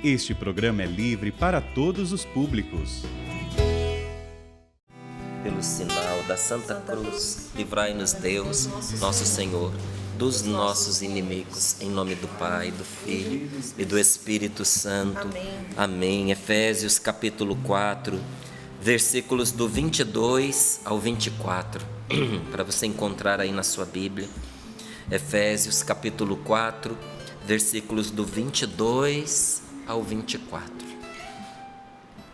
Este programa é livre para todos os públicos. Pelo sinal da Santa Cruz, livrai-nos Deus, nosso Senhor, dos nossos inimigos, em nome do Pai, do Filho e do Espírito Santo. Amém. Efésios capítulo 4, versículos do 22 ao 24, para você encontrar aí na sua Bíblia. Efésios capítulo 4, versículos do 22 ao 24.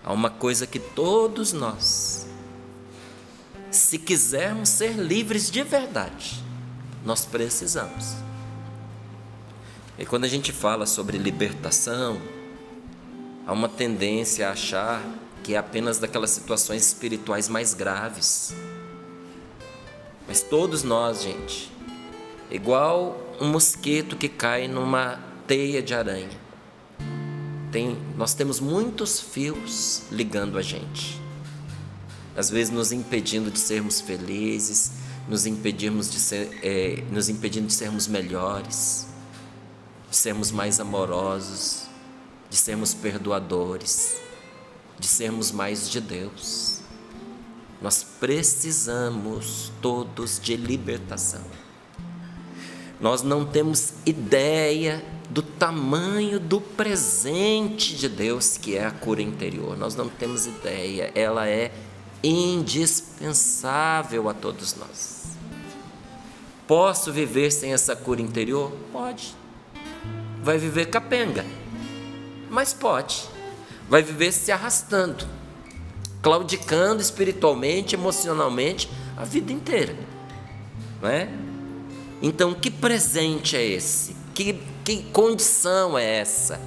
Há uma coisa que todos nós, se quisermos ser livres de verdade, nós precisamos. E quando a gente fala sobre libertação, há uma tendência a achar que é apenas daquelas situações espirituais mais graves. Mas todos nós, gente, igual um mosquito que cai numa teia de aranha, nós temos muitos fios ligando a gente, às vezes nos impedindo de sermos felizes, nos impedindo de sermos melhores, de sermos mais amorosos, de sermos perdoadores, de sermos mais de Deus. Nós precisamos todos de libertação. Nós não temos ideia do tamanho do presente de Deus, que é a cura interior. Nós não temos ideia, ela é indispensável a todos nós. Posso viver sem essa cura interior? Pode. Vai viver capenga, mas pode. Vai viver se arrastando, claudicando espiritualmente, emocionalmente, a vida inteira, não é? Então, que presente é esse? Que condição é essa?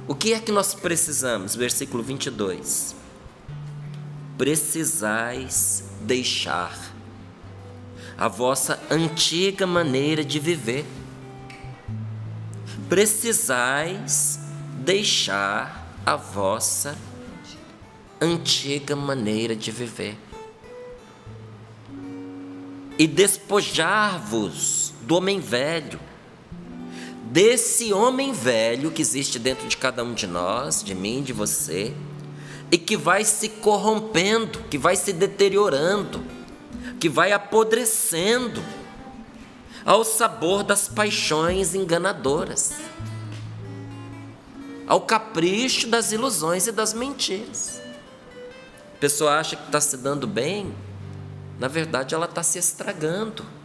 O que é que nós precisamos? Versículo 22. Precisais deixar a vossa antiga maneira de viver. Precisais deixar a vossa antiga maneira de viver e despojar-vos do homem velho, desse homem velho que existe dentro de cada um de nós, de mim, de você, e que vai se corrompendo, que vai se deteriorando, que vai apodrecendo ao sabor das paixões enganadoras, ao capricho das ilusões e das mentiras. A pessoa acha que está se dando bem, na verdade ela está se estragando.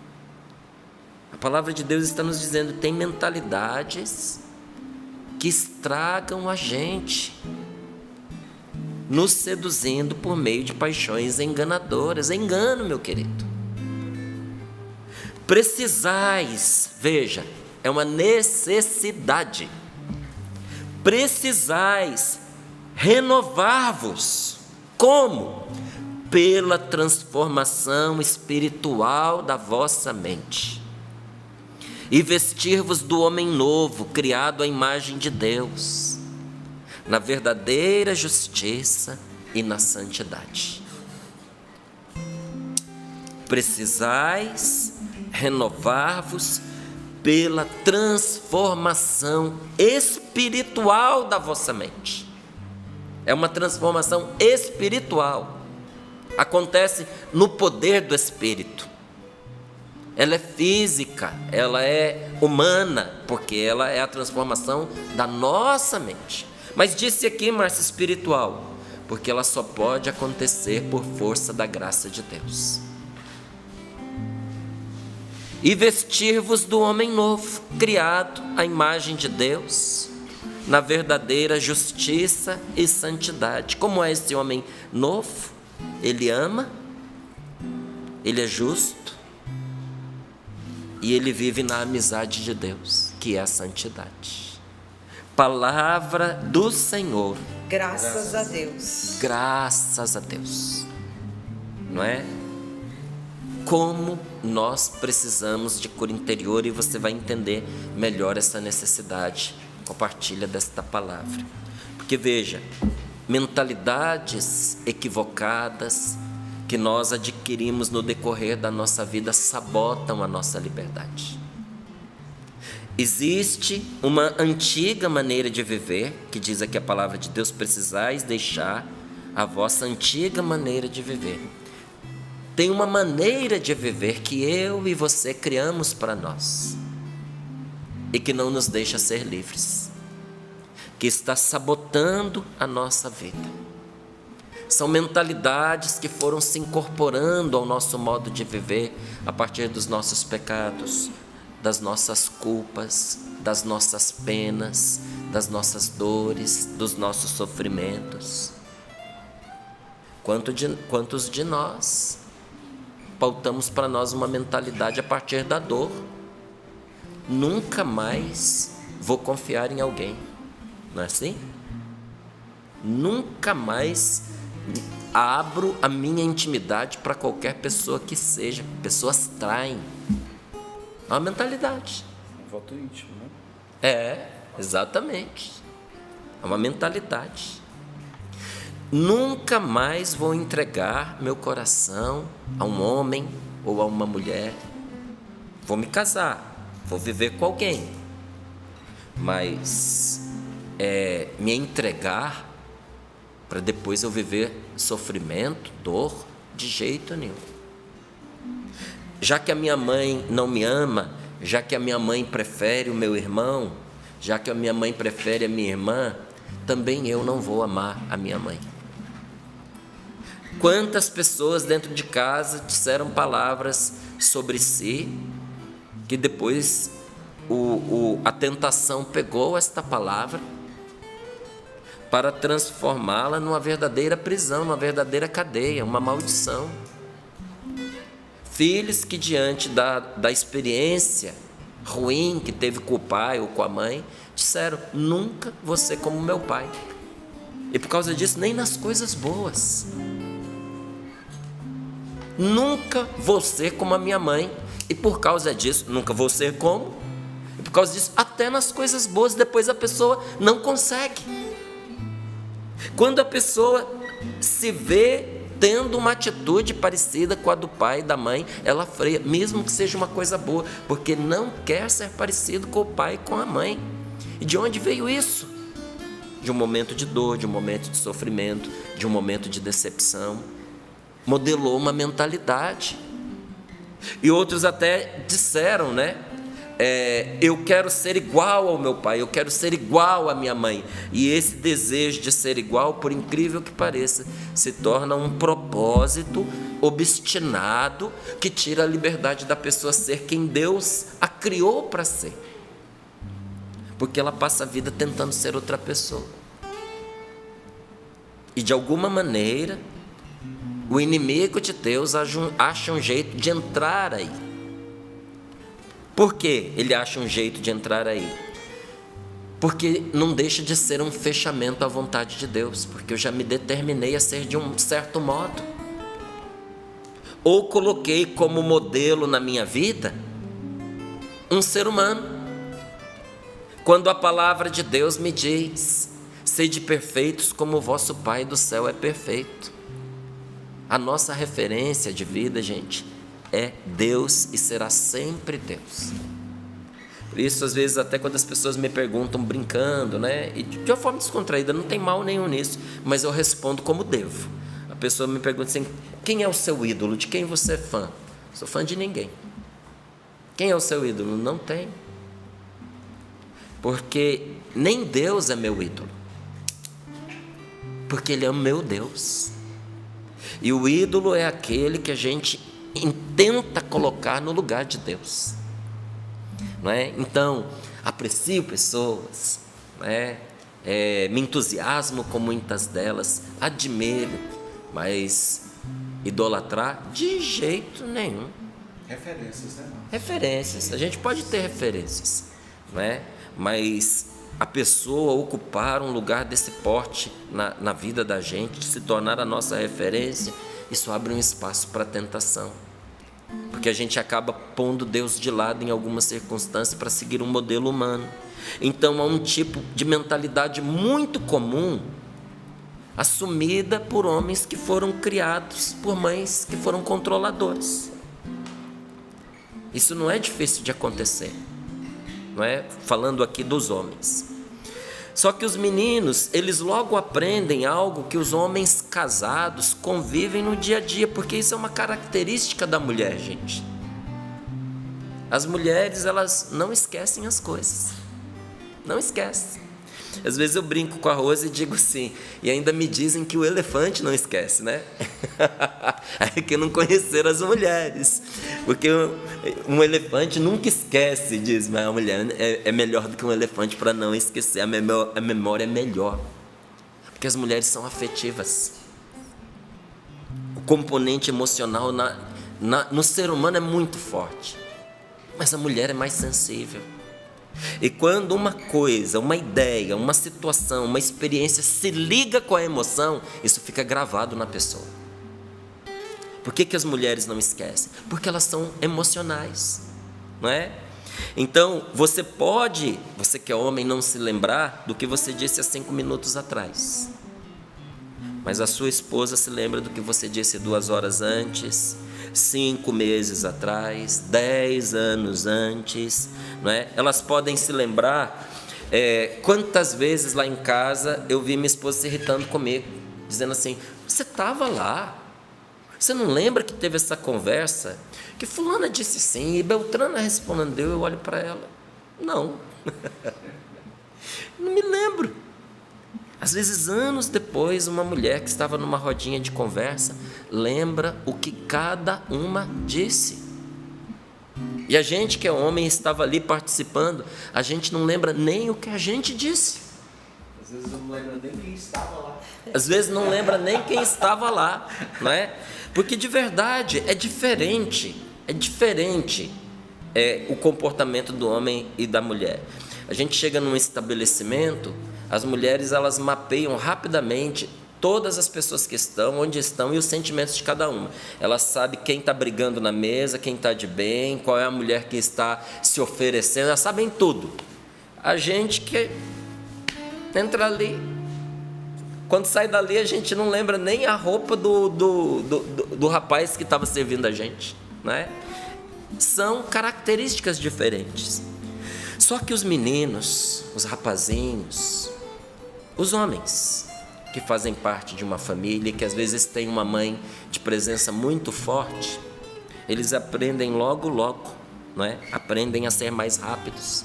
A palavra de Deus está nos dizendo, tem mentalidades que estragam a gente, nos seduzindo por meio de paixões enganadoras. É engano, meu querido. Precisais, veja, é uma necessidade. Precisais renovar-vos. Como? Pela transformação espiritual da vossa mente. E vestir-vos do homem novo, criado à imagem de Deus, na verdadeira justiça e na santidade. Precisais renovar-vos pela transformação espiritual da vossa mente. É uma transformação espiritual. Acontece no poder do Espírito. Ela é física, ela é humana, porque ela é a transformação da nossa mente. Mas disse aqui, Márcia, espiritual, porque ela só pode acontecer por força da graça de Deus. E vestir-vos do homem novo, criado à imagem de Deus, na verdadeira justiça e santidade. Como é esse homem novo? Ele ama, ele é justo, e ele vive na amizade de Deus, que é a santidade. Palavra do Senhor. Graças a Deus. Graças a Deus. Não é? Como nós precisamos de cura interior, e você vai entender melhor essa necessidade. Compartilha desta palavra. Porque veja, mentalidades equivocadas que nós adquirimos no decorrer da nossa vida sabotam a nossa liberdade. Existe uma antiga maneira de viver, que diz aqui a palavra de Deus: precisais deixar a vossa antiga maneira de viver. Tem uma maneira de viver que eu e você criamos para nós e que não nos deixa ser livres, que está sabotando a nossa vida. São mentalidades que foram se incorporando ao nosso modo de viver a partir dos nossos pecados, das nossas culpas, das nossas penas, das nossas dores, dos nossos sofrimentos. Quantos de nós pautamos para nós uma mentalidade a partir da dor? Nunca mais vou confiar em alguém, não é assim? Nunca mais abro a minha intimidade para qualquer pessoa que seja. Pessoas traem. É uma mentalidade. Um voto íntimo, né? É, exatamente. É uma mentalidade. Nunca mais vou entregar meu coração a um homem ou a uma mulher. Vou me casar, vou viver com alguém. Mas me entregar para depois eu viver sofrimento, dor, de jeito nenhum. Já que a minha mãe não me ama, já que a minha mãe prefere o meu irmão, já que a minha mãe prefere a minha irmã, também eu não vou amar a minha mãe. Quantas pessoas dentro de casa disseram palavras sobre si, que depois a tentação pegou esta palavra para transformá-la numa verdadeira prisão, numa verdadeira cadeia, uma maldição. Filhos que diante da experiência ruim que teve com o pai ou com a mãe, disseram: nunca vou ser como meu pai. E por causa disso, nem nas coisas boas. Nunca vou ser como a minha mãe. E por causa disso, nunca vou ser como. E por causa disso, até nas coisas boas, depois a pessoa não consegue. Quando a pessoa se vê tendo uma atitude parecida com a do pai e da mãe, ela freia, mesmo que seja uma coisa boa, porque não quer ser parecido com o pai e com a mãe. E de onde veio isso? De um momento de dor, de um momento de sofrimento, de um momento de decepção. Modelou uma mentalidade. E outros até disseram, né? Eu quero ser igual ao meu pai, eu quero ser igual à minha mãe. E esse desejo de ser igual, por incrível que pareça, se torna um propósito obstinado que tira a liberdade da pessoa ser quem Deus a criou para ser. Porque ela passa a vida tentando ser outra pessoa. E de alguma maneira, o inimigo de Deus acha um jeito de entrar aí. Por que ele acha um jeito de entrar aí? Porque não deixa de ser um fechamento à vontade de Deus, porque eu já me determinei a ser de um certo modo. Ou coloquei como modelo na minha vida um ser humano. Quando a palavra de Deus me diz: sede perfeitos como o vosso Pai do céu é perfeito. A nossa referência de vida, gente, é Deus e será sempre Deus. Por isso, às vezes, até quando as pessoas me perguntam brincando, né, e de uma forma descontraída, não tem mal nenhum nisso, mas eu respondo como devo. A pessoa me pergunta assim: quem é o seu ídolo? De quem você é fã? Sou fã de ninguém. Quem é o seu ídolo? Não tem. Porque nem Deus é meu ídolo. Porque Ele é o meu Deus. E o ídolo é aquele que a gente tenta colocar no lugar de Deus, não é? Então, aprecio pessoas, não é? Me entusiasmo com muitas delas, admiro, mas idolatrar de jeito nenhum. Referências, né? Referências, a gente pode ter referências, não é? Mas a pessoa ocupar um lugar desse porte na vida da gente, se tornar a nossa referência, isso abre um espaço para tentação, porque a gente acaba pondo Deus de lado em algumas circunstâncias para seguir um modelo humano. Então há um tipo de mentalidade muito comum, assumida por homens que foram criados por mães que foram controladoras. Isso não é difícil de acontecer. não é? Falando aqui dos homens. Só que os meninos, eles logo aprendem algo que os homens casados convivem no dia a dia, porque isso é uma característica da mulher, gente. As mulheres, elas não esquecem as coisas. Não esquecem. Às vezes eu brinco com a Rose e digo assim, e ainda me dizem que o elefante não esquece, né? É que não conheceram as mulheres, porque um elefante nunca esquece, diz, mas a mulher é melhor do que um elefante para não esquecer, a memória é melhor, porque as mulheres são afetivas. O componente emocional no ser humano é muito forte, mas a mulher é mais sensível. E quando uma coisa, uma ideia, uma situação, uma experiência se liga com a emoção, isso fica gravado na pessoa. Por que as mulheres não esquecem? Porque elas são emocionais, não é? Então, você que é homem, não se lembrar do que você disse há 5 minutos atrás, mas a sua esposa se lembra do que você disse 2 horas antes, 5 meses atrás, 10 anos antes, não é? Elas podem se lembrar quantas vezes lá em casa eu vi minha esposa se irritando comigo, dizendo assim, você estava lá, você não lembra que teve essa conversa, que fulana disse sim, e Beltrana respondeu, eu olho para ela, não, não me lembro. Às vezes, anos depois, uma mulher que estava numa rodinha de conversa lembra o que cada uma disse. E a gente que é homem estava ali participando, a gente não lembra nem o que a gente disse. Às vezes não lembra nem quem estava lá. Às vezes não lembra nem quem estava lá, não é? Porque de verdade é diferente o comportamento do homem e da mulher. A gente chega num estabelecimento, as mulheres elas mapeiam rapidamente todas as pessoas que estão, onde estão e os sentimentos de cada uma. Elas sabem quem está brigando na mesa, quem está de bem, qual é a mulher que está se oferecendo, elas sabem tudo. A gente que entra ali, quando sai dali a gente não lembra nem a roupa do rapaz que estava servindo a gente, né? São características diferentes. Só que os meninos, os rapazinhos, os homens que fazem parte de uma família, que às vezes tem uma mãe de presença muito forte, eles aprendem logo, não é? Aprendem a ser mais rápidos,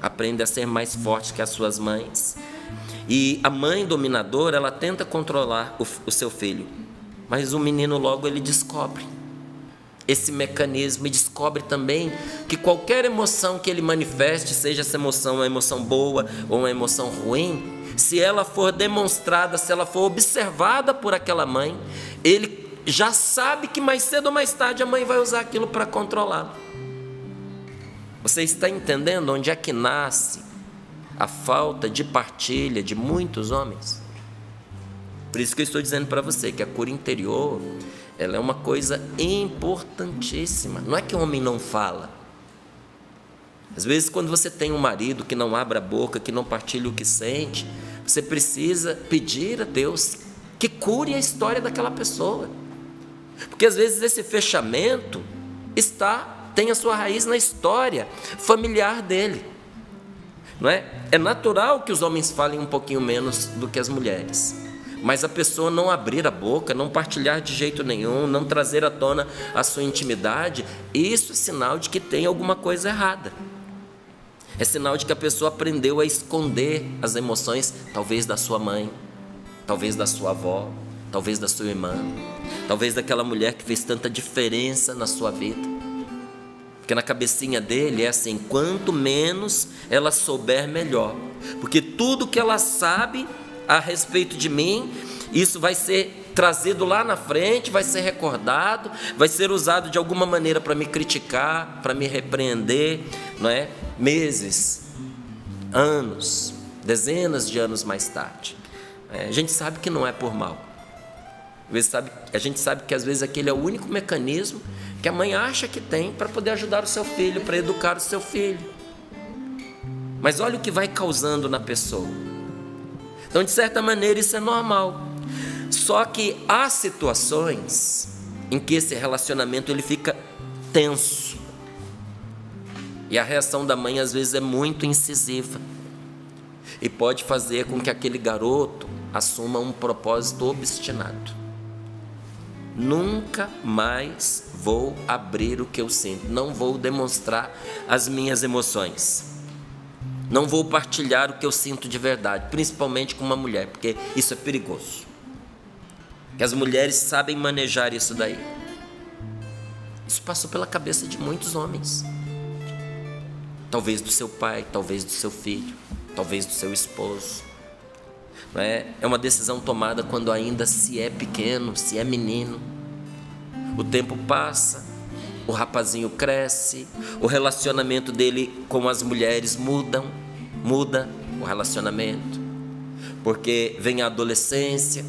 aprendem a ser mais fortes que as suas mães. E a mãe dominadora, ela tenta controlar o seu filho, mas o menino logo ele descobre esse mecanismo e descobre também que qualquer emoção que ele manifeste, seja essa emoção uma emoção boa ou uma emoção ruim, se ela for demonstrada, se ela for observada por aquela mãe, ele já sabe que mais cedo ou mais tarde a mãe vai usar aquilo para controlá-lo. Você está entendendo onde é que nasce a falta de partilha de muitos homens? Por isso que eu estou dizendo para você que a cura interior, ela é uma coisa importantíssima. Não é que o homem não fala. Às vezes, quando você tem um marido que não abre a boca, que não partilha o que sente, você precisa pedir a Deus que cure a história daquela pessoa. Porque às vezes esse fechamento tem a sua raiz na história familiar dele. Não é? É natural que os homens falem um pouquinho menos do que as mulheres. Mas a pessoa não abrir a boca, não partilhar de jeito nenhum, não trazer à tona a sua intimidade, isso é sinal de que tem alguma coisa errada. É sinal de que a pessoa aprendeu a esconder as emoções, talvez da sua mãe, talvez da sua avó, talvez da sua irmã, talvez daquela mulher que fez tanta diferença na sua vida. Porque na cabecinha dele é assim, quanto menos ela souber, melhor. Porque tudo que ela sabe a respeito de mim, isso vai ser trazido lá na frente, vai ser recordado, vai ser usado de alguma maneira para me criticar, para me repreender, não é? Meses, anos, dezenas de anos mais tarde. A gente sabe que não é por mal. A gente sabe que às vezes aquele é o único mecanismo que a mãe acha que tem para poder ajudar o seu filho, para educar o seu filho. Mas olha o que vai causando na pessoa. Então, de certa maneira, isso é normal. Só que há situações em que esse relacionamento ele fica tenso. E a reação da mãe às vezes é muito incisiva e pode fazer com que aquele garoto assuma um propósito obstinado. Nunca mais vou abrir o que eu sinto, não vou demonstrar as minhas emoções, não vou partilhar o que eu sinto de verdade, principalmente com uma mulher, porque isso é perigoso. Que as mulheres sabem manejar isso daí. Isso passou pela cabeça de muitos homens. Talvez do seu pai, talvez do seu filho, talvez do seu esposo. Não é? É uma decisão tomada quando ainda se é pequeno, se é menino. O tempo passa, o rapazinho cresce, o relacionamento dele com as mulheres muda o relacionamento, porque vem a adolescência,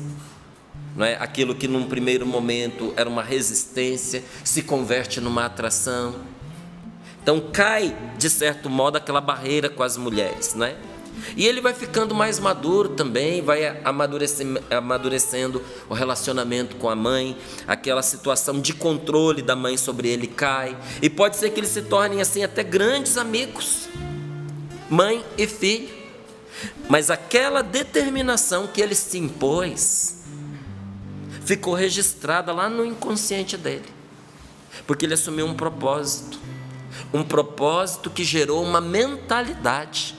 não é? Aquilo que num primeiro momento era uma resistência se converte numa atração. Então cai, de certo modo, aquela barreira com as mulheres, não é? E ele vai ficando mais maduro também, vai amadurecendo o relacionamento com a mãe, aquela situação de controle da mãe sobre ele cai, e pode ser que eles se tornem assim até grandes amigos, mãe e filho. Mas aquela determinação que ele se impôs ficou registrada lá no inconsciente dele, porque ele assumiu um propósito que gerou uma mentalidade,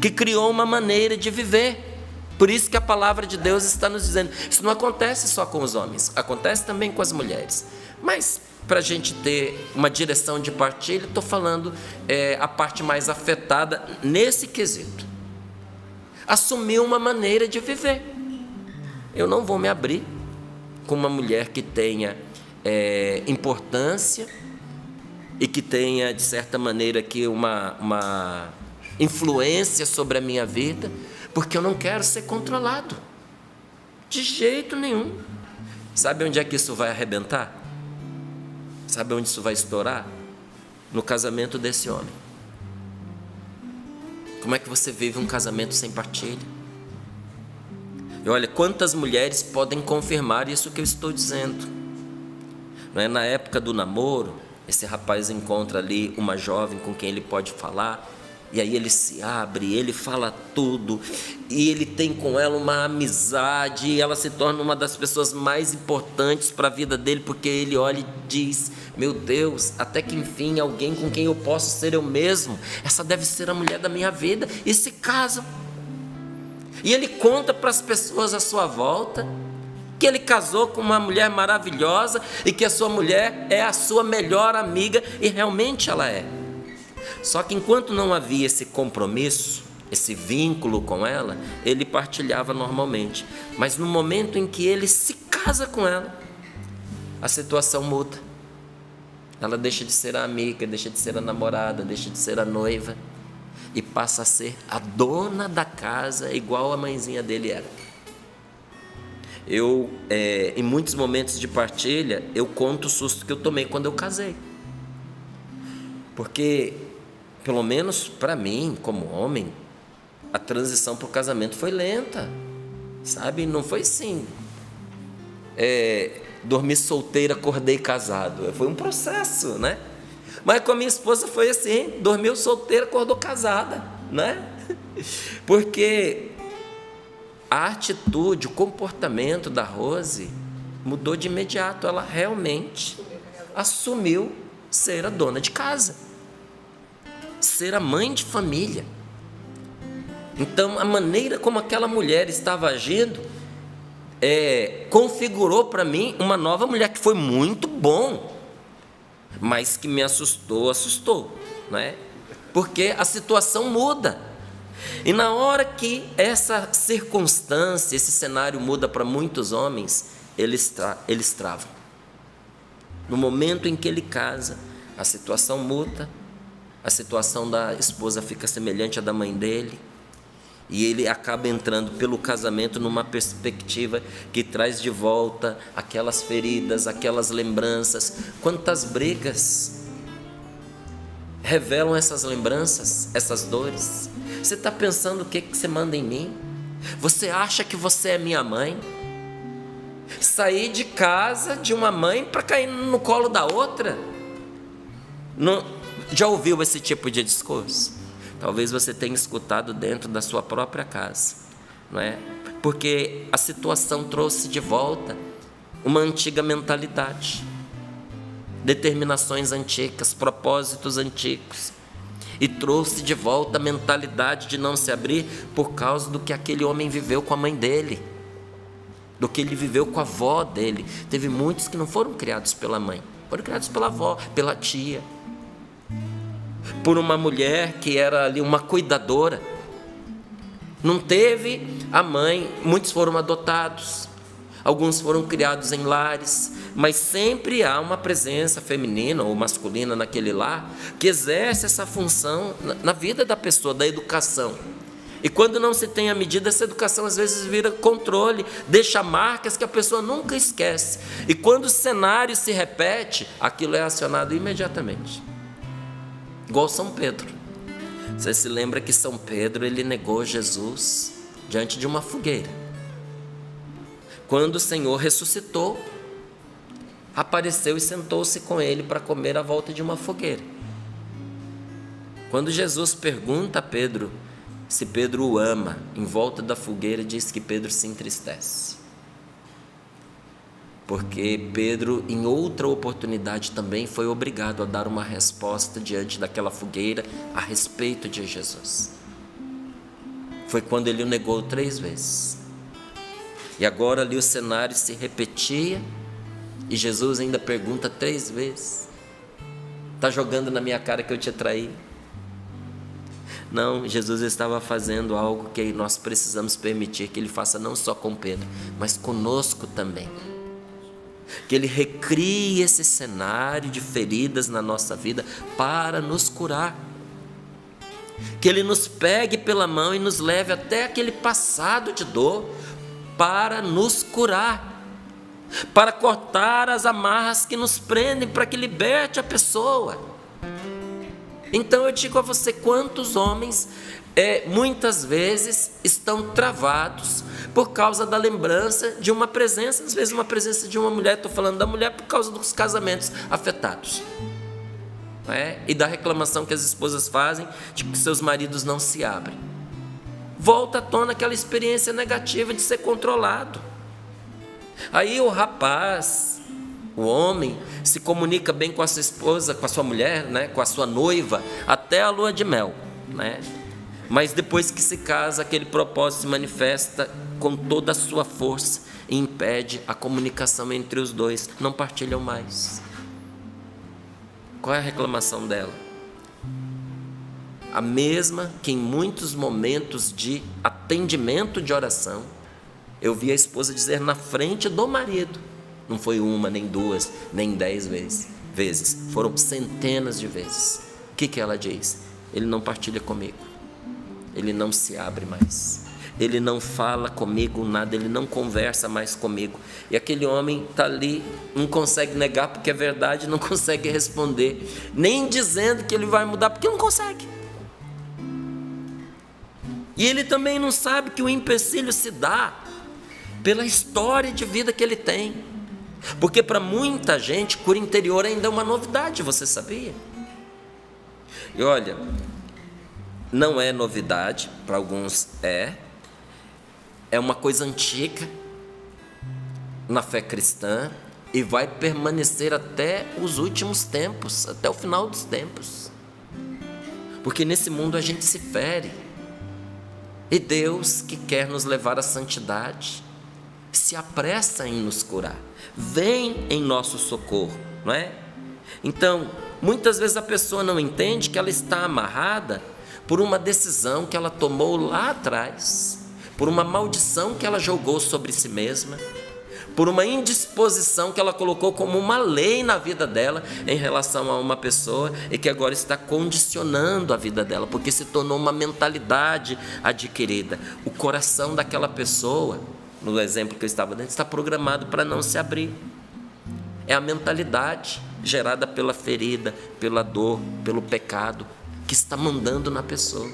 que criou uma maneira de viver. Por isso que a palavra de Deus está nos dizendo, isso não acontece só com os homens, acontece também com as mulheres. Mas para a gente ter uma direção de partilha, estou falando a parte mais afetada nesse quesito. Assumiu uma maneira de viver. Eu não vou me abrir com uma mulher que tenha importância e que tenha, de certa maneira, aqui uma influência sobre a minha vida, porque eu não quero ser controlado, de jeito nenhum. Sabe onde é que isso vai arrebentar? Sabe onde isso vai estourar? No casamento desse homem. Como é que você vive um casamento sem partilha? E olha, quantas mulheres podem confirmar isso que eu estou dizendo? Não é? Na época do namoro, esse rapaz encontra ali uma jovem com quem ele pode falar, e aí ele se abre, ele fala tudo, e ele tem com ela uma amizade, e ela se torna uma das pessoas mais importantes para a vida dele, porque ele olha e diz, meu Deus, até que enfim alguém com quem eu posso ser eu mesmo, essa deve ser a mulher da minha vida, e se casam. E ele conta para as pessoas à sua volta que ele casou com uma mulher maravilhosa e que a sua mulher é a sua melhor amiga, e realmente ela é. Só que enquanto não havia esse compromisso, esse vínculo com ela, ele partilhava normalmente. Mas no momento em que ele se casa com ela, a situação muda. Ela deixa de ser a amiga, deixa de ser a namorada, deixa de ser a noiva e passa a ser a dona da casa, igual a mãezinha dele era. Eu, em muitos momentos de partilha, eu conto o susto que eu tomei quando eu casei. Porque, pelo menos para mim, como homem, a transição para o casamento foi lenta, sabe? Não foi assim, dormi solteiro, acordei casado. Foi um processo, né? Mas com a minha esposa foi assim, dormiu solteira, acordou casada, né? Porque a atitude, o comportamento da Rose mudou de imediato. Ela realmente assumiu ser a dona de casa, ser a mãe de família. Então, a maneira como aquela mulher estava agindo configurou para mim uma nova mulher, que foi muito bom, mas que me assustou, não é? Porque a situação muda. E na hora que essa circunstância, esse cenário muda para muitos homens, eles travam. No momento em que ele casa, a situação muda, a situação da esposa fica semelhante à da mãe dele, e ele acaba entrando pelo casamento numa perspectiva que traz de volta aquelas feridas, aquelas lembranças. Quantas brigas revelam essas lembranças, essas dores? Você está pensando o que você manda em mim? Você acha que você é minha mãe? Sair de casa de uma mãe para cair no colo da outra? Não, Já ouviu esse tipo de discurso? Talvez você tenha escutado dentro da sua própria casa, não é? Porque a situação trouxe de volta uma antiga mentalidade, determinações antigas, propósitos antigos, e trouxe de volta a mentalidade de não se abrir por causa do que aquele homem viveu com a mãe dele, do que ele viveu com a avó dele. Teve muitos que não foram criados pela mãe, foram criados pela avó, pela tia, por uma mulher que era ali uma cuidadora. Não teve a mãe, muitos foram adotados, alguns foram criados em lares, mas sempre há uma presença feminina ou masculina naquele lar que exerce essa função na vida da pessoa, da educação. E quando não se tem a medida, essa educação às vezes vira controle, deixa marcas que a pessoa nunca esquece. E quando o cenário se repete, aquilo é acionado imediatamente. Igual São Pedro. Você se lembra que São Pedro, ele negou Jesus diante de uma fogueira. Quando o Senhor ressuscitou, apareceu e sentou-se com ele para comer à volta de uma fogueira. Quando Jesus pergunta a Pedro se Pedro o ama, em volta da fogueira, diz que Pedro se entristece. Porque Pedro, em outra oportunidade também, foi obrigado a dar uma resposta diante daquela fogueira a respeito de Jesus. Foi quando ele o negou 3 vezes. E agora ali o cenário se repetia, e Jesus ainda pergunta 3 vezes: está jogando na minha cara que eu te traí? Não, Jesus estava fazendo algo que nós precisamos permitir que Ele faça não só com Pedro, mas conosco também. Que Ele recrie esse cenário de feridas na nossa vida para nos curar. Que Ele nos pegue pela mão e nos leve até aquele passado de dor para nos curar, para cortar as amarras que nos prendem, para que liberte a pessoa. Então eu digo a você, quantos homens muitas vezes estão travados por causa da lembrança de uma presença, às vezes uma presença de uma mulher. Estou falando da mulher por causa dos casamentos afetados, não é? E da reclamação que as esposas fazem de que seus maridos não se abrem. Volta à tona aquela experiência negativa de ser controlado. Aí o rapaz, o homem, se comunica bem com a sua esposa, com a sua mulher, né, com a sua noiva, até a lua de mel, né? Mas depois que se casa, aquele propósito se manifesta com toda a sua força e impede a comunicação entre os dois, não partilham mais. Qual é a reclamação dela? A mesma que em muitos momentos de atendimento de oração, eu vi a esposa dizer na frente do marido. Não foi 1, nem 2, nem 10 vezes. Foram centenas de vezes. O que ela diz? Ele não partilha comigo. Ele não se abre mais. Ele não fala comigo nada. Ele não conversa mais comigo. E aquele homem está ali, não consegue negar porque é verdade, não consegue responder. Nem dizendo que ele vai mudar, porque não consegue. E ele também não sabe que o empecilho se dá pela história de vida que ele tem. Porque para muita gente, cura interior ainda é uma novidade, você sabia? E olha, não é novidade, para alguns é uma coisa antiga na fé cristã e vai permanecer até os últimos tempos, até o final dos tempos. Porque nesse mundo a gente se fere. E Deus, que quer nos levar à santidade, se apressa em nos curar, vem em nosso socorro, não é? Então, muitas vezes a pessoa não entende que ela está amarrada por uma decisão que ela tomou lá atrás, por uma maldição que ela jogou sobre si mesma, por uma indisposição que ela colocou como uma lei na vida dela em relação a uma pessoa e que agora está condicionando a vida dela, porque se tornou uma mentalidade adquirida. O coração daquela pessoa, no exemplo que eu estava dando, está programado para não se abrir. É a mentalidade gerada pela ferida, pela dor, pelo pecado, que está mandando na pessoa.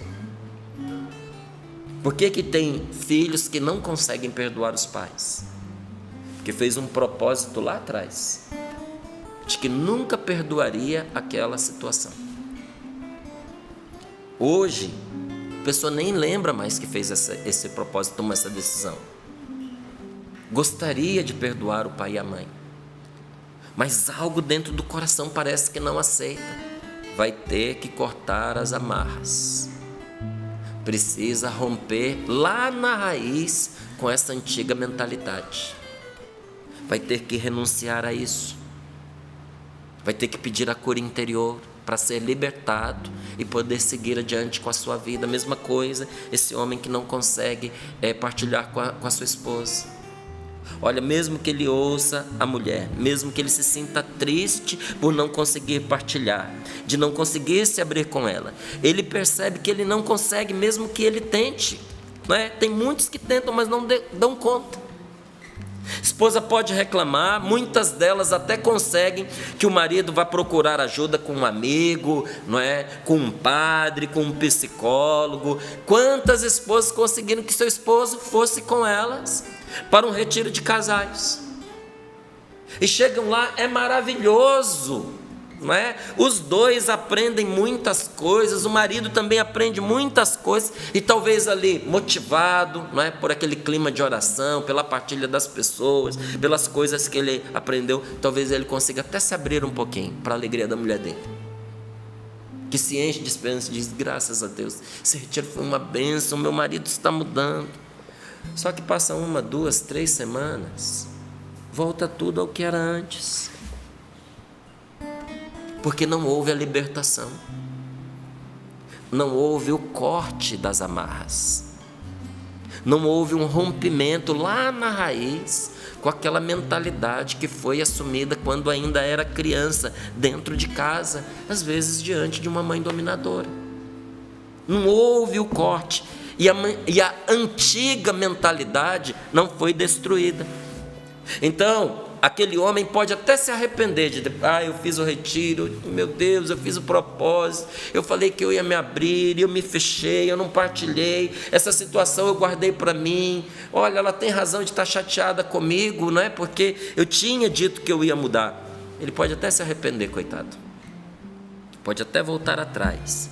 Por que tem filhos que não conseguem perdoar os pais? Porque fez um propósito lá atrás de que nunca perdoaria aquela situação. Hoje, a pessoa nem lembra mais que fez esse propósito, tomou essa decisão. Gostaria de perdoar o pai e a mãe, mas algo dentro do coração parece que não aceita. Vai ter que cortar as amarras. Precisa romper lá na raiz com essa antiga mentalidade. Vai ter que renunciar a isso. Vai ter que pedir a cura interior para ser libertado e poder seguir adiante com a sua vida. A mesma coisa, esse homem que não consegue partilhar com a sua esposa. Olha, mesmo que ele ouça a mulher, mesmo que ele se sinta triste por não conseguir partilhar, de não conseguir se abrir com ela, ele percebe que ele não consegue, mesmo que ele tente, não é? Tem muitos que tentam, mas não dão conta. Esposa pode reclamar, muitas delas até conseguem que o marido vá procurar ajuda com um amigo, não é? Com um padre, com um psicólogo. Quantas esposas conseguiram que seu esposo fosse com elas para um retiro de casais? E chegam lá, é maravilhoso, não é? Os dois aprendem muitas coisas, o marido também aprende muitas coisas, e talvez ali motivado, não é? Por aquele clima de oração, pela partilha das pessoas, pelas coisas que ele aprendeu, talvez ele consiga até se abrir um pouquinho para a alegria da mulher dele, que se enche de esperança e diz: graças a Deus, esse retiro foi uma bênção, meu marido está mudando. Só que passa 1, 2, 3 semanas, volta tudo ao que era antes, porque não houve a libertação, não houve o corte das amarras, não houve um rompimento lá na raiz com aquela mentalidade que foi assumida quando ainda era criança, dentro de casa, às vezes diante de uma mãe dominadora. Não houve o corte, e a antiga mentalidade não foi destruída. Então, aquele homem pode até se arrepender de eu fiz o retiro, meu Deus, eu fiz o propósito, eu falei que eu ia me abrir, eu me fechei, eu não partilhei, essa situação eu guardei para mim. Olha, ela tem razão de estar chateada comigo, não é? Porque eu tinha dito que eu ia mudar. Ele pode até se arrepender, coitado, pode até voltar atrás,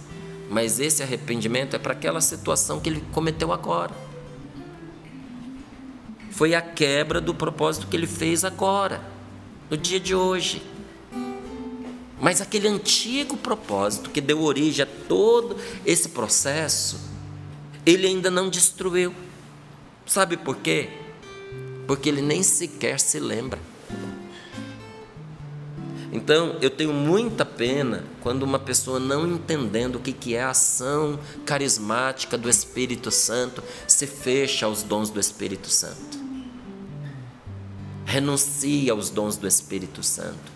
mas esse arrependimento é para aquela situação que ele cometeu agora. Foi a quebra do propósito que ele fez agora, no dia de hoje. Mas aquele antigo propósito que deu origem a todo esse processo, ele ainda não destruiu. Sabe por quê? Porque ele nem sequer se lembra. Então, eu tenho muita pena quando uma pessoa, não entendendo o que é a ação carismática do Espírito Santo, se fecha aos dons do Espírito Santo. Renuncia aos dons do Espírito Santo,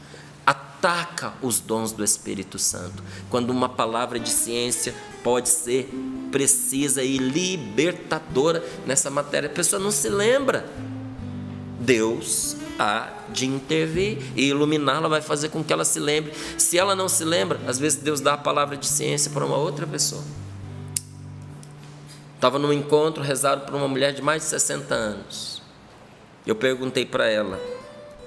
ataca os dons do Espírito Santo, quando uma palavra de ciência pode ser precisa e libertadora nessa matéria. A pessoa não se lembra. Deus há de intervir e iluminá-la, vai fazer com que ela se lembre. Se ela não se lembra, às vezes Deus dá a palavra de ciência para uma outra pessoa. Estava num encontro rezado por uma mulher de mais de 60 anos. Eu perguntei para ela: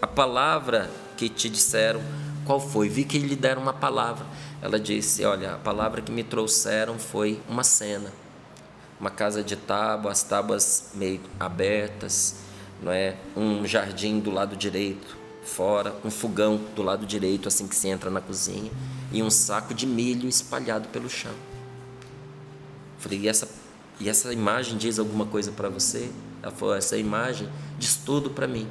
a palavra que te disseram, qual foi? Vi que lhe deram uma palavra. Ela disse: olha, a palavra que me trouxeram foi uma cena, uma casa de tábuas, as tábuas meio abertas, não é? Um jardim do lado direito, fora, um fogão do lado direito, assim que se entra na cozinha, e um saco de milho espalhado pelo chão. Falei: e essa imagem diz alguma coisa para você? Ela falou: essa imagem diz tudo para mim.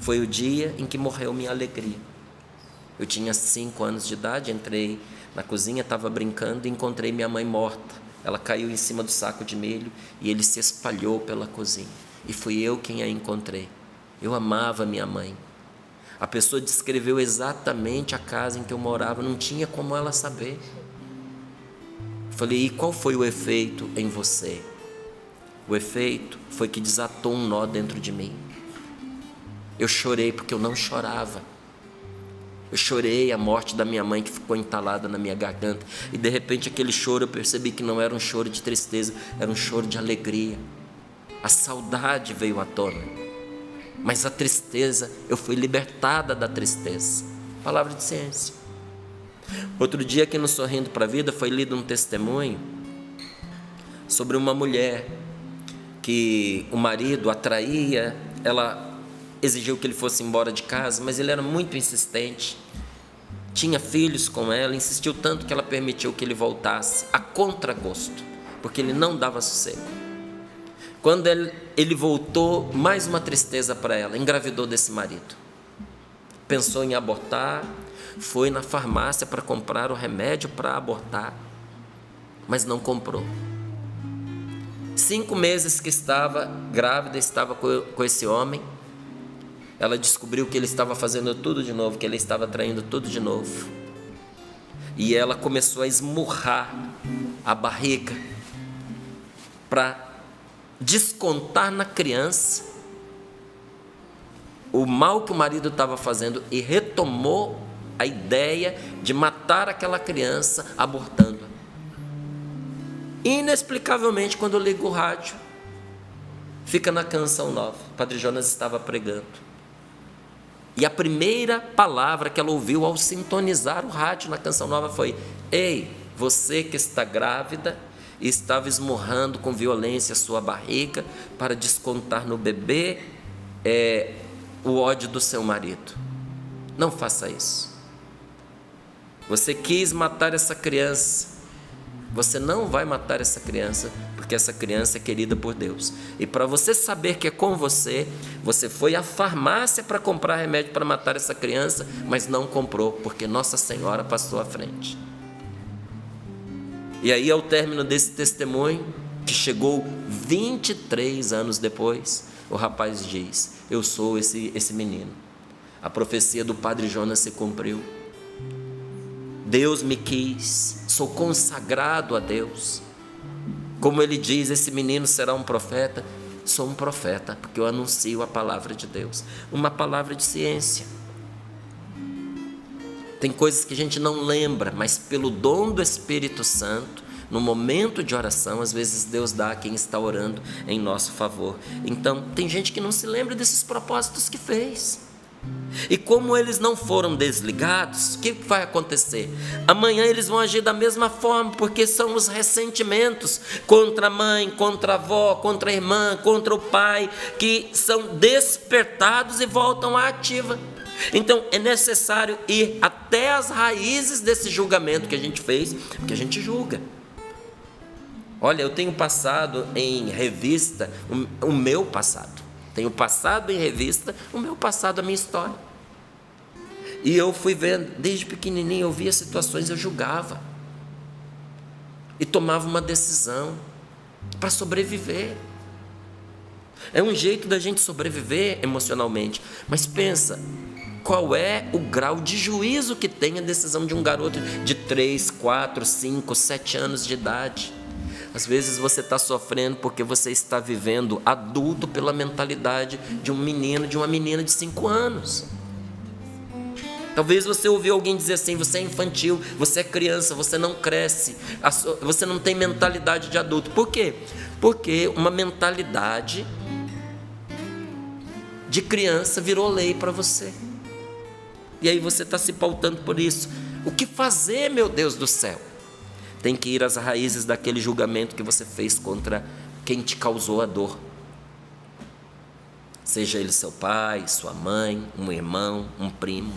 Foi o dia em que morreu minha alegria. Eu tinha 5 anos de idade, entrei na cozinha, estava brincando e encontrei minha mãe morta. Ela caiu em cima do saco de milho e ele se espalhou pela cozinha. E fui eu quem a encontrei. Eu amava minha mãe. A pessoa descreveu exatamente a casa em que eu morava, não tinha como ela saber. Falei: e qual foi o efeito em você? O efeito foi que desatou um nó dentro de mim. Eu chorei porque eu não chorava. Eu chorei a morte da minha mãe que ficou entalada na minha garganta. E de repente aquele choro eu percebi que não era um choro de tristeza, era um choro de alegria. A saudade veio à tona. Mas a tristeza, eu fui libertada da tristeza. Palavra de ciência. Outro dia aqui no Sorrindo para a Vida foi lido um testemunho sobre uma mulher que o marido a traía, ela exigiu que ele fosse embora de casa, mas ele era muito insistente, tinha filhos com ela, insistiu tanto que ela permitiu que ele voltasse a contragosto, porque ele não dava sossego. Quando ele voltou, mais uma tristeza para ela, engravidou desse marido. Pensou em abortar, foi na farmácia para comprar o remédio para abortar, mas não comprou. 5 meses que estava grávida, estava com esse homem, ela descobriu que ele estava fazendo tudo de novo, que ele estava traindo tudo de novo. E ela começou a esmurrar a barriga para descontar na criança o mal que o marido estava fazendo e retomou a ideia de matar aquela criança abortando. Inexplicavelmente, quando eu ligo o rádio, fica na Canção Nova, o Padre Jonas estava pregando. E a primeira palavra que ela ouviu ao sintonizar o rádio na Canção Nova foi: ei, você que está grávida e estava esmurrando com violência a sua barriga para descontar no bebê o ódio do seu marido. Não faça isso. Você quis matar essa criança. Você não vai matar essa criança, porque essa criança é querida por Deus. E para você saber que é com você, você foi à farmácia para comprar remédio para matar essa criança, mas não comprou, porque Nossa Senhora passou à frente. E aí, ao término desse testemunho, que chegou 23 anos depois, o rapaz diz: eu sou esse menino. A profecia do Padre Jonas se cumpriu. Deus me quis, sou consagrado a Deus. Como ele diz, esse menino será um profeta. Sou um profeta, porque eu anuncio a palavra de Deus. Uma palavra de ciência. Tem coisas que a gente não lembra, mas pelo dom do Espírito Santo, no momento de oração, às vezes Deus dá a quem está orando em nosso favor. Então, tem gente que não se lembra desses propósitos que fez. E como eles não foram desligados, o que vai acontecer? Amanhã eles vão agir da mesma forma, porque são os ressentimentos contra a mãe, contra a avó, contra a irmã, contra o pai, que são despertados e voltam à ativa. Então é necessário ir até as raízes desse julgamento que a gente fez, porque a gente julga. Olha, eu tenho passado em revista o meu passado. Tenho passado em revista o meu passado, a minha história. E eu fui vendo, desde pequenininho, eu via situações, eu julgava. E tomava uma decisão para sobreviver. É um jeito da gente sobreviver emocionalmente. Mas pensa, qual é o grau de juízo que tem a decisão de um garoto de 3, 4, 5, 7 anos de idade? Às vezes você está sofrendo porque você está vivendo adulto pela mentalidade de um menino, de uma menina de 5 anos. Talvez você ouviu alguém dizer assim: você é infantil, você é criança, você não cresce, você não tem mentalidade de adulto. Por quê? Porque uma mentalidade de criança virou lei para você. E aí você está se pautando por isso. O que fazer, meu Deus do céu? Tem que ir às raízes daquele julgamento que você fez contra quem te causou a dor. Seja ele seu pai, sua mãe, um irmão, um primo.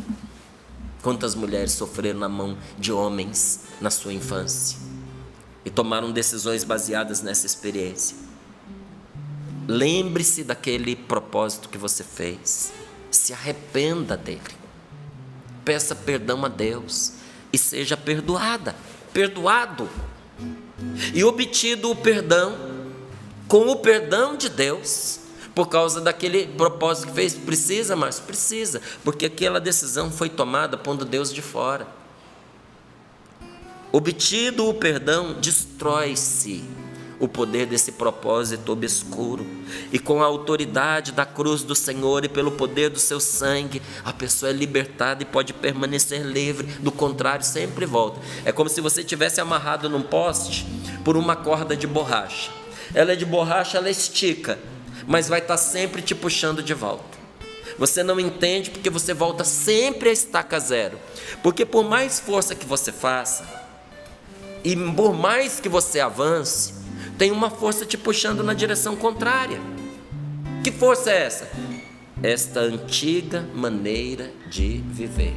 Quantas mulheres sofreram na mão de homens na sua infância e tomaram decisões baseadas nessa experiência. Lembre-se daquele propósito que você fez. Se arrependa dele. Peça perdão a Deus e seja perdoada. Perdoado e obtido o perdão, com o perdão de Deus, por causa daquele propósito que fez. Precisa, Márcio? Precisa, porque aquela decisão foi tomada pondo Deus de fora. Obtido o perdão, destrói-se o poder desse propósito obscuro, e com a autoridade da cruz do Senhor e pelo poder do seu sangue, a pessoa é libertada e pode permanecer livre. Do contrário, sempre volta. É como se você tivesse amarrado num poste por uma corda de borracha. Ela é de borracha, ela estica, mas vai estar sempre te puxando de volta. Você não entende porque você volta sempre a estaca zero. Porque por mais força que você faça, e por mais que você avance, tem uma força te puxando na direção contrária. Que força é essa? Esta antiga maneira de viver.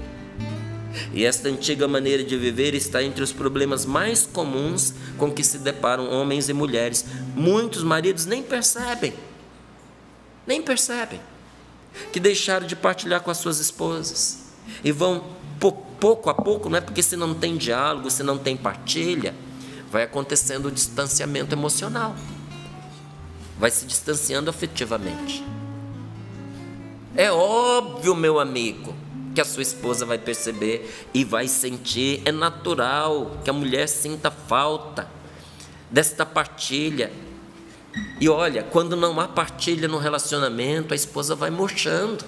E esta antiga maneira de viver está entre os problemas mais comuns com que se deparam homens e mulheres. Muitos maridos nem percebem, que deixaram de partilhar com as suas esposas. E vão pouco a pouco, não é porque se não tem diálogo, se não tem partilha, vai acontecendo o distanciamento emocional. Vai se distanciando afetivamente. É óbvio, meu amigo, que a sua esposa vai perceber e vai sentir. É natural que a mulher sinta falta desta partilha. E olha, quando não há partilha no relacionamento, a esposa vai murchando,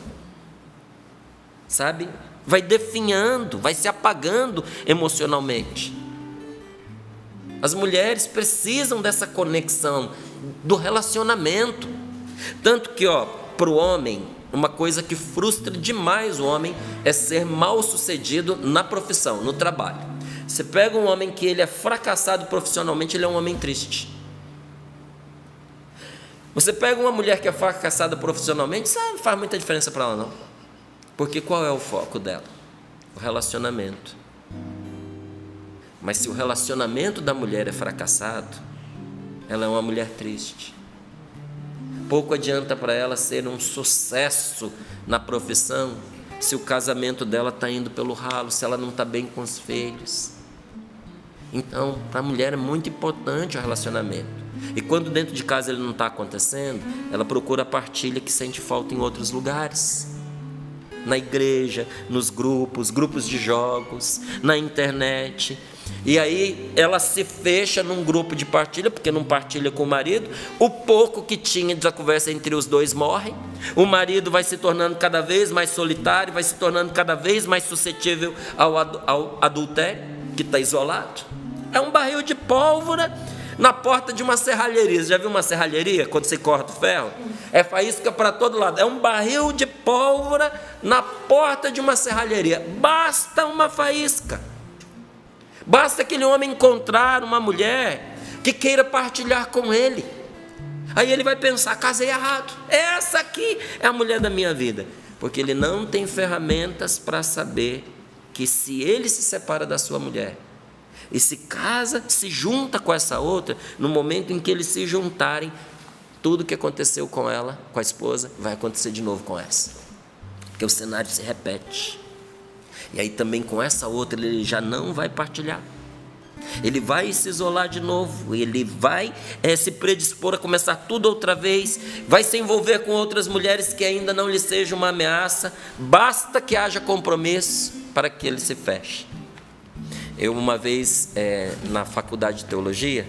sabe? Vai definhando, vai se apagando emocionalmente. As mulheres precisam dessa conexão, do relacionamento. Tanto que, para o homem, uma coisa que frustra demais o homem é ser mal sucedido na profissão, no trabalho. Você pega um homem que ele é fracassado profissionalmente, ele é um homem triste. Você pega uma mulher que é fracassada profissionalmente, isso não faz muita diferença para ela, não. Porque qual é o foco dela? O relacionamento. Mas se o relacionamento da mulher é fracassado, ela é uma mulher triste. Pouco adianta para ela ser um sucesso na profissão se o casamento dela está indo pelo ralo, se ela não está bem com os filhos. Então, para a mulher é muito importante o relacionamento. E quando dentro de casa ele não está acontecendo, ela procura a partilha que sente falta em outros lugares. Na igreja, nos grupos de jogos, na internet. E aí ela se fecha num grupo de partilha, porque não partilha com o marido. O pouco que tinha da conversa entre os dois morre. O marido vai se tornando cada vez mais solitário, vai se tornando cada vez mais suscetível ao adultério, que está isolado. É um barril de pólvora na porta de uma serralheria. Você já viu uma serralheria, quando você corta o ferro? É faísca para todo lado. É um barril de pólvora na porta de uma serralheria. Basta uma faísca. Basta aquele homem encontrar uma mulher que queira partilhar com ele. Aí ele vai pensar, casei errado. Essa aqui é a mulher da minha vida. Porque ele não tem ferramentas para saber que se ele se separa da sua mulher e se casa, se junta com essa outra, no momento em que eles se juntarem, tudo que aconteceu com ela, com a esposa, vai acontecer de novo com essa. Porque o cenário se repete. E aí também com essa outra ele já não vai partilhar. Ele vai se isolar de novo, ele vai se predispor a começar tudo outra vez, vai se envolver com outras mulheres que ainda não lhe seja uma ameaça. Basta que haja compromisso para que ele se feche. Eu uma vez na faculdade de teologia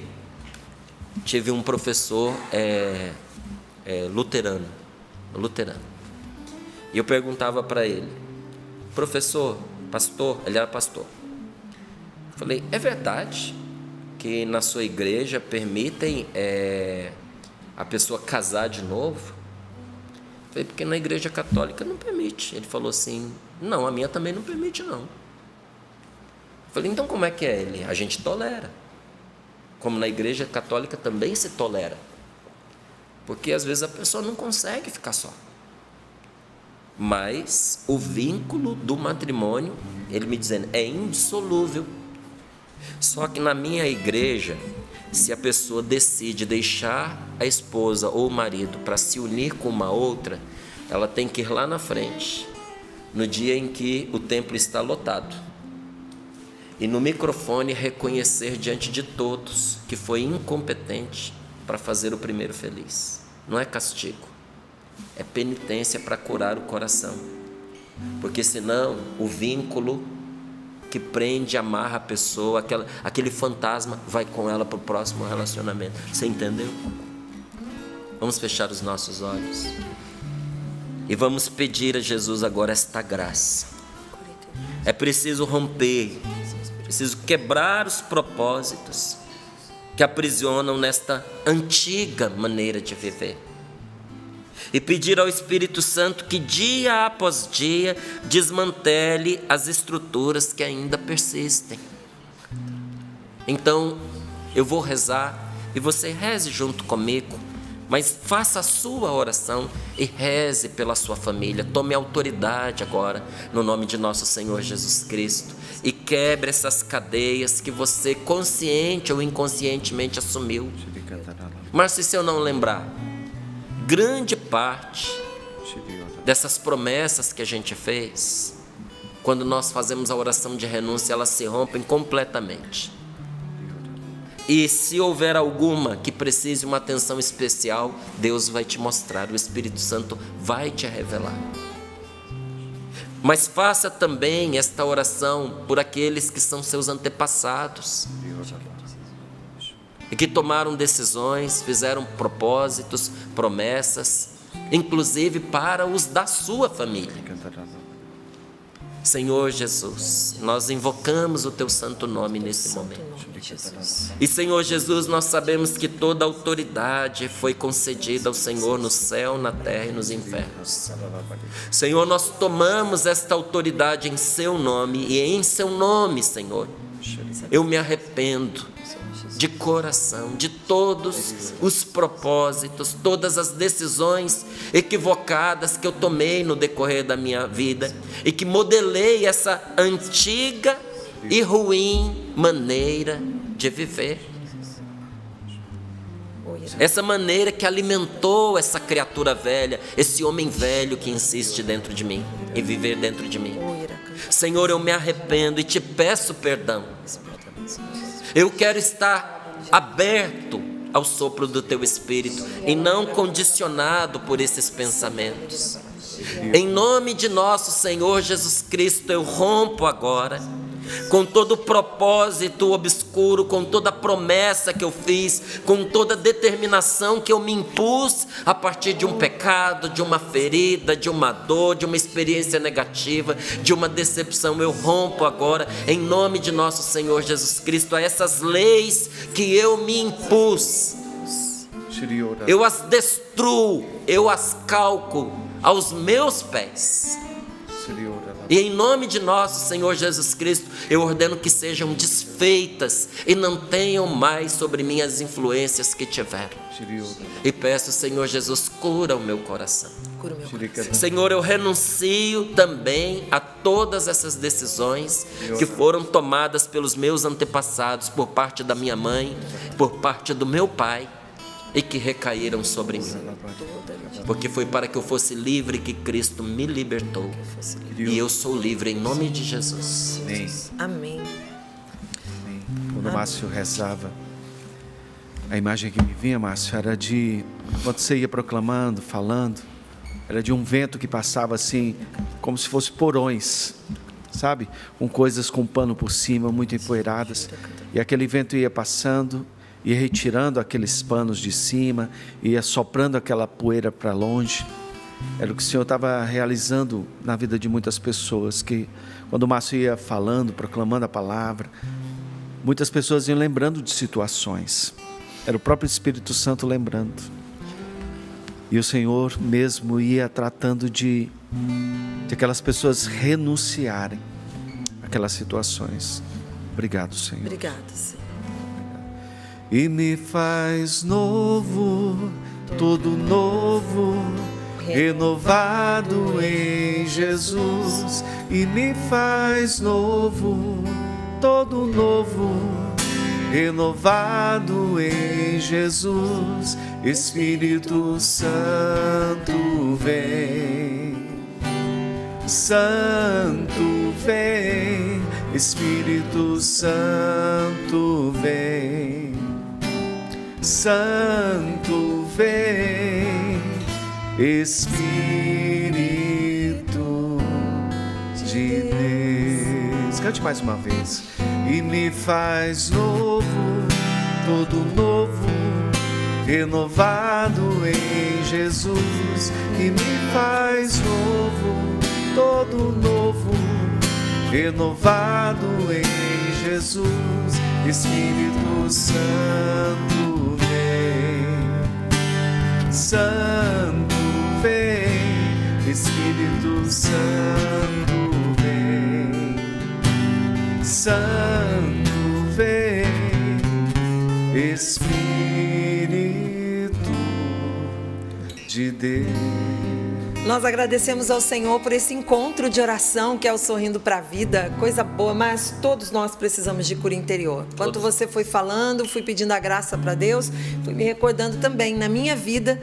tive um professor luterano. E eu perguntava para ele, professor, pastor, ele era pastor. Falei, é verdade que na sua igreja permitem a pessoa casar de novo? Falei, porque na igreja católica não permite. Ele falou assim, não, a minha também não permite não. Falei, então como é que é? Ele, a gente tolera. Como na igreja católica também se tolera. Porque às vezes a pessoa não consegue ficar só. Mas o vínculo do matrimônio, ele me dizendo, é indissolúvel. Só que na minha igreja, se a pessoa decide deixar a esposa ou o marido para se unir com uma outra, ela tem que ir lá na frente, no dia em que o templo está lotado, e no microfone reconhecer diante de todos que foi incompetente para fazer o primeiro feliz. Não é castigo, é penitência para curar o coração, porque senão o vínculo que prende, amarra a pessoa, aquele fantasma vai com ela para o próximo relacionamento. Você entendeu? Vamos fechar os nossos olhos e vamos pedir a Jesus agora esta graça. É preciso romper, preciso quebrar os propósitos que aprisionam nesta antiga maneira de viver. e pedir ao Espírito Santo que dia após dia desmantele as estruturas que ainda persistem. Então, eu vou rezar e você reze junto comigo, mas faça a sua oração e reze pela sua família. Tome autoridade agora, no nome de nosso Senhor Jesus Cristo, e quebre essas cadeias que você consciente ou inconscientemente assumiu. Mas se eu não lembrar, grande parte dessas promessas que a gente fez, quando nós fazemos a oração de renúncia, elas se rompem completamente. E se houver alguma que precise uma atenção especial, Deus vai te mostrar, o Espírito Santo vai te revelar. Mas faça também esta oração por aqueles que são seus antepassados e que tomaram decisões, fizeram propósitos, promessas, inclusive para os da sua família. Senhor Jesus, nós invocamos o Teu santo nome nesse momento. E Senhor Jesus, nós sabemos que toda autoridade foi concedida ao Senhor no céu, na terra e nos infernos. Senhor, nós tomamos esta autoridade em Seu nome, e em Seu nome, Senhor, eu me arrependo de coração de todos os propósitos, todas as decisões equivocadas que eu tomei no decorrer da minha vida e que modelei essa antiga e ruim maneira de viver. Essa maneira que alimentou essa criatura velha, esse homem velho que insiste dentro de mim e viver dentro de mim. Senhor, eu me arrependo e te peço perdão. Eu quero estar aberto ao sopro do Teu Espírito e não condicionado por esses pensamentos. Em nome de nosso Senhor Jesus Cristo, eu rompo agora com todo o propósito obscuro, com toda a promessa que eu fiz, com toda a determinação que eu me impus a partir de um pecado, de uma ferida, de uma dor, de uma experiência negativa, de uma decepção. Eu rompo agora, em nome de nosso Senhor Jesus Cristo, a essas leis que eu me impus. Eu as destruo, eu as calco aos meus pés. E em nome de nosso Senhor Jesus Cristo, eu ordeno que sejam desfeitas e não tenham mais sobre mim as influências que tiveram. E peço, Senhor Jesus, cura o meu coração. Senhor, eu renuncio também a todas essas decisões que foram tomadas pelos meus antepassados, por parte da minha mãe, por parte do meu pai, e que recaíram sobre mim, porque foi para que eu fosse livre que Cristo me libertou, e eu sou livre em nome de Jesus. Amém. Quando o Márcio rezava, a imagem que me vinha, Márcio, era de, quando você ia proclamando, falando, era de um vento que passava assim, como se fosse porões, sabe? Com coisas com pano por cima, muito empoeiradas, e aquele vento ia passando, ia retirando aqueles panos de cima, ia soprando aquela poeira para longe. Era o que o Senhor estava realizando na vida de muitas pessoas, que quando o Márcio ia falando, proclamando a palavra, muitas pessoas iam lembrando de situações. Era o próprio Espírito Santo lembrando. E o Senhor mesmo ia tratando de aquelas pessoas renunciarem àquelas situações. Obrigado, Senhor. Obrigada, Senhor. E me faz novo, todo novo, renovado em Jesus. E me faz novo, todo novo, renovado em Jesus. Espírito Santo vem, Santo vem, Espírito Santo vem. Santo vem, Espírito de Deus. Cante mais uma vez. E me faz novo, todo novo, renovado em Jesus. E me faz novo, todo novo, renovado em Jesus. Espírito Santo vem, Santo vem, Santo vem, Espírito de Deus. Nós agradecemos ao Senhor por esse encontro de oração que é o Sorrindo para a Vida, coisa boa, mas todos nós precisamos de cura interior. Enquanto você foi falando, fui pedindo a graça para Deus, fui me recordando também na minha vida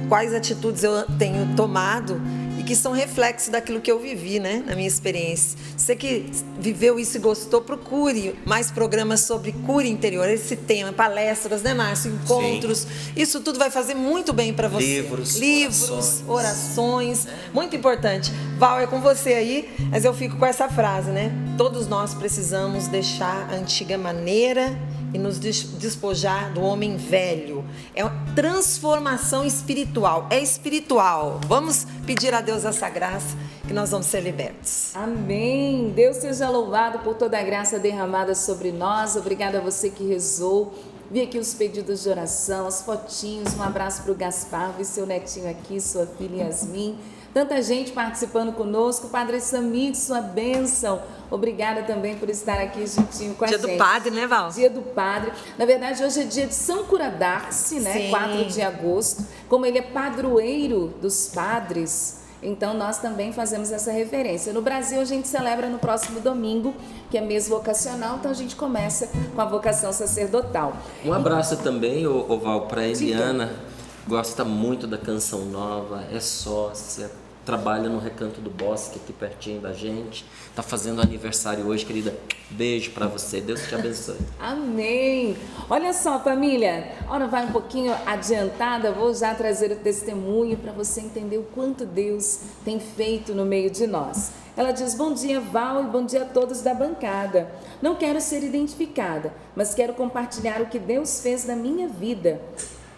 quais atitudes eu tenho tomado e que são reflexos daquilo que eu vivi, né, na minha experiência. Você que viveu isso e gostou, procure mais programas sobre cura interior, esse tema, palestras, né, Márcio? Encontros, sim. Isso tudo vai fazer muito bem para você. Livros, orações, muito importante. Val, é com você aí, mas eu fico com essa frase, né? Todos nós precisamos deixar a antiga maneira e nos despojar do homem velho. É uma transformação espiritual. É espiritual. Vamos pedir a Deus essa graça que nós vamos ser libertos. Amém. Deus seja louvado por toda a graça derramada sobre nós. Obrigada a você que rezou. Vi aqui os pedidos de oração, as fotinhos. Um abraço para o Gaspar, vi seu netinho aqui, sua filha Yasmin. Tanta gente participando conosco. Padre Samir, sua bênção. Obrigada também por estar aqui juntinho com a gente. Dia do Padre, né, Val? Dia do Padre. Na verdade, hoje é dia de São Curadarce, né? Sim. 4 de agosto. Como ele é padroeiro dos padres, então nós também fazemos essa referência. No Brasil, a gente celebra no próximo domingo, que é mês vocacional, então a gente começa com a vocação sacerdotal. Um abraço também, Val, para Eliana. Gosta muito da Canção Nova, é sócia, trabalha no Recanto do Bosque, aqui pertinho da gente. Tá fazendo aniversário hoje, querida. Beijo para você, Deus te abençoe. Amém. Olha só, família, a hora vai um pouquinho adiantada, vou já trazer o testemunho para você entender o quanto Deus tem feito no meio de nós. Ela diz: bom dia, Val, e bom dia a todos da bancada. Não quero ser identificada, mas quero compartilhar o que Deus fez na minha vida.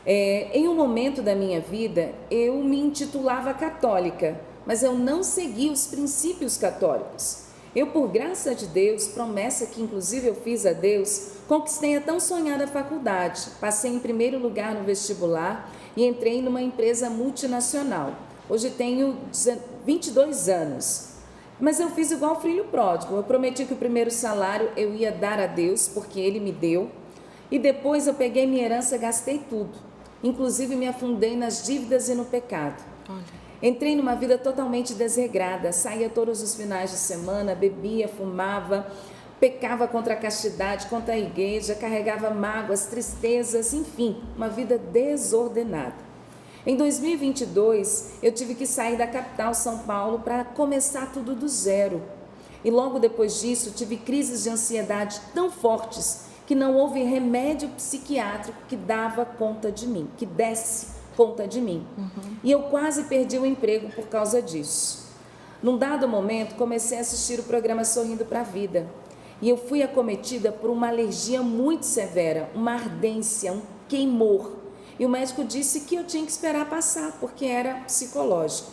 Em um momento da minha vida, eu me intitulava católica, mas eu não segui os princípios católicos. Eu, por graça de Deus, promessa que inclusive eu fiz a Deus, conquistei a tão sonhada faculdade, passei em primeiro lugar no vestibular e entrei numa empresa multinacional. Hoje tenho 22 anos, mas eu fiz igual o filho pródigo. Eu prometi que o primeiro salário eu ia dar a Deus, porque Ele me deu, e depois eu peguei minha herança e gastei tudo. Inclusive me afundei nas dívidas e no pecado. Entrei numa vida totalmente desregrada, saía todos os finais de semana, bebia, fumava, pecava contra a castidade, contra a igreja, carregava mágoas, tristezas, enfim, uma vida desordenada. Em 2022, eu tive que sair da capital, São Paulo, para começar tudo do zero. E logo depois disso, tive crises de ansiedade tão fortes que não houve remédio psiquiátrico que dava conta de mim, que desse conta de mim. E eu quase perdi o emprego por causa disso. Num dado momento, comecei a assistir o programa Sorrindo para a Vida. E eu fui acometida por uma alergia muito severa, uma ardência, um queimor. E o médico disse que eu tinha que esperar passar, porque era psicológico.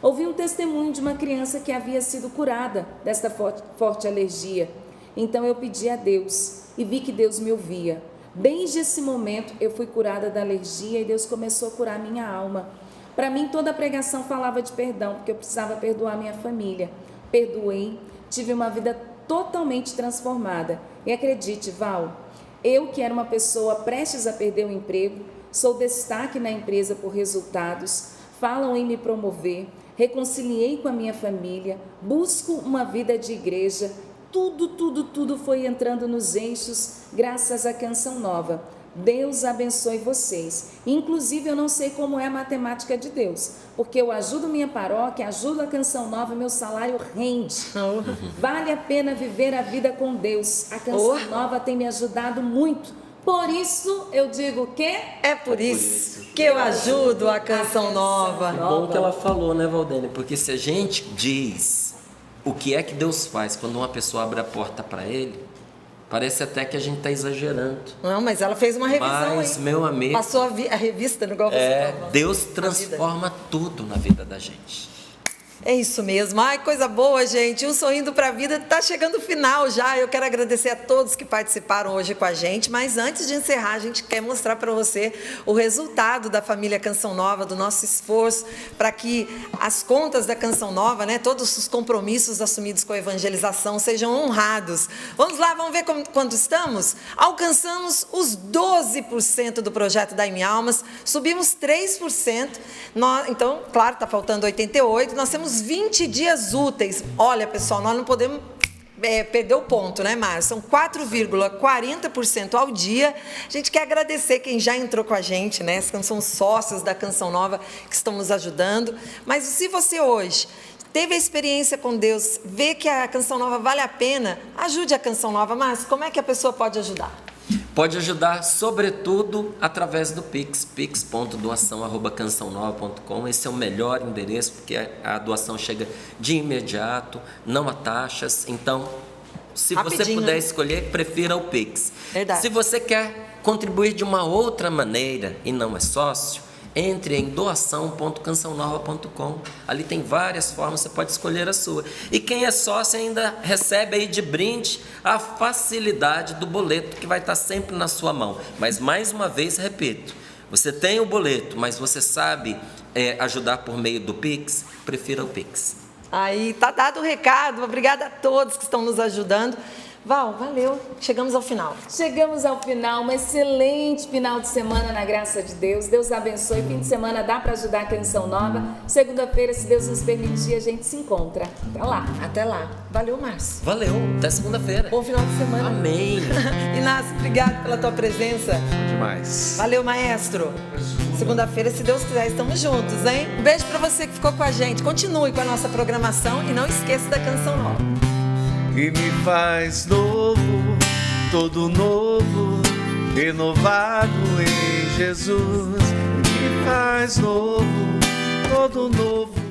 Ouvi um testemunho de uma criança que havia sido curada desta forte alergia. Então eu pedi a Deus e vi que Deus me ouvia. Desde esse momento eu fui curada da alergia e Deus começou a curar minha alma. Para mim toda a pregação falava de perdão, porque eu precisava perdoar minha família. Perdoei, tive uma vida totalmente transformada. E acredite, Val, eu que era uma pessoa prestes a perder o emprego, sou destaque na empresa por resultados, falam em me promover, reconciliei com a minha família, busco uma vida de igreja. Tudo foi entrando nos eixos graças à Canção Nova. Deus abençoe vocês. Inclusive, eu não sei como é a matemática de Deus, porque eu ajudo minha paróquia, ajudo a Canção Nova e meu salário rende. Vale a pena viver a vida com Deus. A Canção Nova tem me ajudado muito. Por isso, eu digo que... É por isso que eu ajudo a Canção Nova. Que bom que ela falou, né, Valdênia? Porque se a gente diz o que é que Deus faz quando uma pessoa abre a porta para Ele, parece até que a gente está exagerando. Não, mas ela fez uma revisão. Mas, meu amigo... Passou a revista no igual você falou. Deus transforma tudo na vida da gente. É isso mesmo. Ai, coisa boa, gente. O Sorrindo para a Vida está chegando ao final já. Eu quero agradecer a todos que participaram hoje com a gente, mas antes de encerrar, a gente quer mostrar para você o resultado da família Canção Nova, do nosso esforço para que as contas da Canção Nova, né, todos os compromissos assumidos com a evangelização sejam honrados. Vamos lá, vamos ver quanto estamos? Alcançamos os 12% do projeto da M Almas, subimos 3%. Então, claro, está faltando 88%. Nós temos 20 dias úteis. Olha, pessoal, nós não podemos perder o ponto, né, Márcio? São 4,40% ao dia. A gente quer agradecer quem já entrou com a gente, né? São sócios da Canção Nova que estão nos ajudando. Mas se você hoje teve a experiência com Deus, vê que a Canção Nova vale a pena, ajude a Canção Nova. Márcio, como é que a pessoa pode ajudar? Pode ajudar, sobretudo, através do Pix, pix.doação@cançãonova.com. Esse é o melhor endereço, porque a doação chega de imediato, não há taxas. Então, se você puder escolher, prefira o Pix. Verdade. Se você quer contribuir de uma outra maneira e não é sócio, entre em doação.cançãonova.com. Ali tem várias formas, você pode escolher a sua. E quem é sócio ainda recebe aí de brinde a facilidade do boleto, que vai estar sempre na sua mão. Mas mais uma vez, repito, você tem o boleto, mas você sabe ajudar por meio do Pix, prefira o Pix. Aí, tá dado o recado. Obrigada a todos que estão nos ajudando. Val, valeu. Chegamos ao final. Chegamos ao final, um excelente final de semana na graça de Deus. Deus abençoe. Fim de semana dá para ajudar a Canção Nova. Segunda-feira, se Deus nos permitir, a gente se encontra. Até lá. Até lá. Valeu, Márcio. Valeu, até segunda-feira. Bom final de semana. Amém. Inácio, obrigado pela tua presença. Demais. Valeu, maestro. Segunda-feira, se Deus quiser, estamos juntos, hein? Um beijo para você que ficou com a gente. Continue com a nossa programação e não esqueça da Canção Nova. E me faz novo, todo novo, renovado em Jesus. Me faz novo, todo novo.